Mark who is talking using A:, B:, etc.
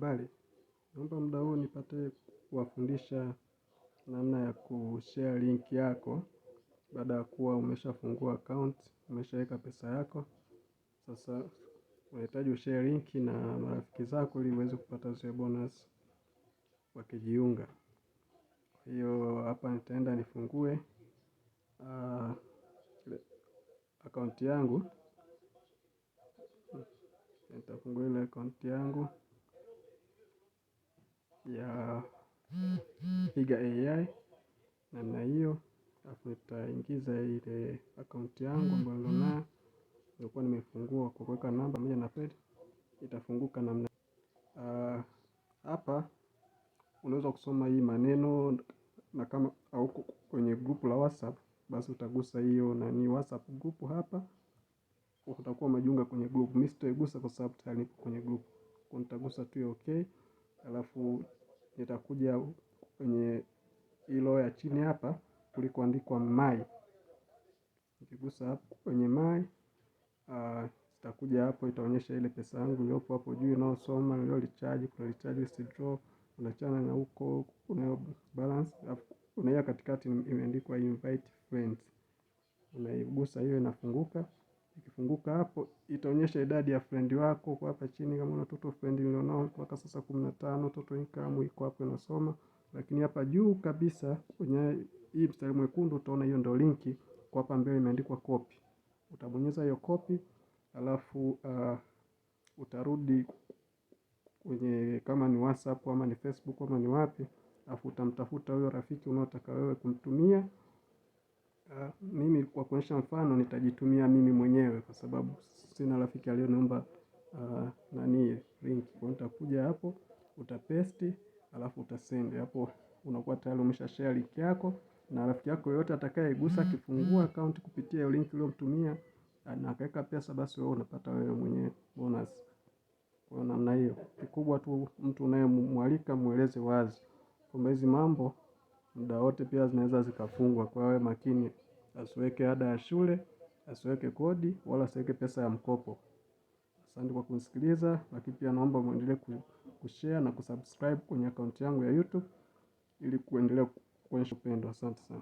A: Habari, naomba muda huu nipate kuwafundisha namna ya kushare link yako baada ya kuwa umeshafungua account, umeshaweka pesa yako. Sasa unahitaji ushare link na marafiki zako ili uweze kupata zile bonus wakijiunga. Kwa hiyo hapa nitaenda nifungue account yangu. Nitafungua ile account yangu ya Piga AI namna hiyo. Alafu nitaingiza ile account yangu ambayo nilionayo nilikuwa nimefungua kwa kuweka namba pamoja na password. Itafunguka namna hapa. Unaweza kusoma hii maneno, na kama hauko kwenye group la WhatsApp basi utagusa hiyo ni WhatsApp group hapa, utakuwa umejiunga kwenye group. Mimi sitaigusa kwa sababu tayari nipo kwenye group. Kwa nitagusa tu okay, alafu nitakuja kwenye hilo ya chini hapa kulikoandikwa my. Nikigusa hapo kwenye my, itakuja hapo, itaonyesha ile pesa yangu iliyopo hapo juu inayosoma nilio recharge. Kuna recharge withdraw, unachana na huko kuna balance. Unaiona katikati imeandikwa invite friends, unaigusa hiyo inafunguka. Ikifunguka hapo itaonyesha idadi ya friend wako kwa hapa chini. Kama una total friend nilionao mpaka sasa 15, total income iko hapo inasoma. Lakini hapa juu kabisa kwenye hii mstari mwekundu utaona hiyo ndio linki. Kwa hapa mbele imeandikwa copy. Utabonyeza hiyo copy, alafu utarudi kwenye kama ni WhatsApp ama ni Facebook ama ni wapi, alafu utamtafuta huyo rafiki unaotaka wewe kumtumia. Mimi kwa kuonyesha mfano nitajitumia mimi mwenyewe kwa sababu sina rafiki aliyeniomba link. Kwa nitakuja hapo, utapaste, alafu utasend. Hapo unakuwa tayari umesha share link yako, na rafiki yako yote atakayeigusa akifungua account kupitia hiyo link uliyomtumia na akaweka pesa, basi wewe unapata wewe mwenyewe bonus. Kwa namna hiyo, kikubwa tu mtu unayemwalika mueleze wazi kwamba hizi mambo muda wote pia zinaweza zikafungwa. Kwa hiyo makini, asiweke ada ya shule, asiweke kodi, wala asiweke pesa ya mkopo. Asante kwa kunisikiliza, lakini pia naomba muendelee kushare na kusubscribe kwenye account yangu ya YouTube ili kuendelea kuonyesha upendo. Asante sana.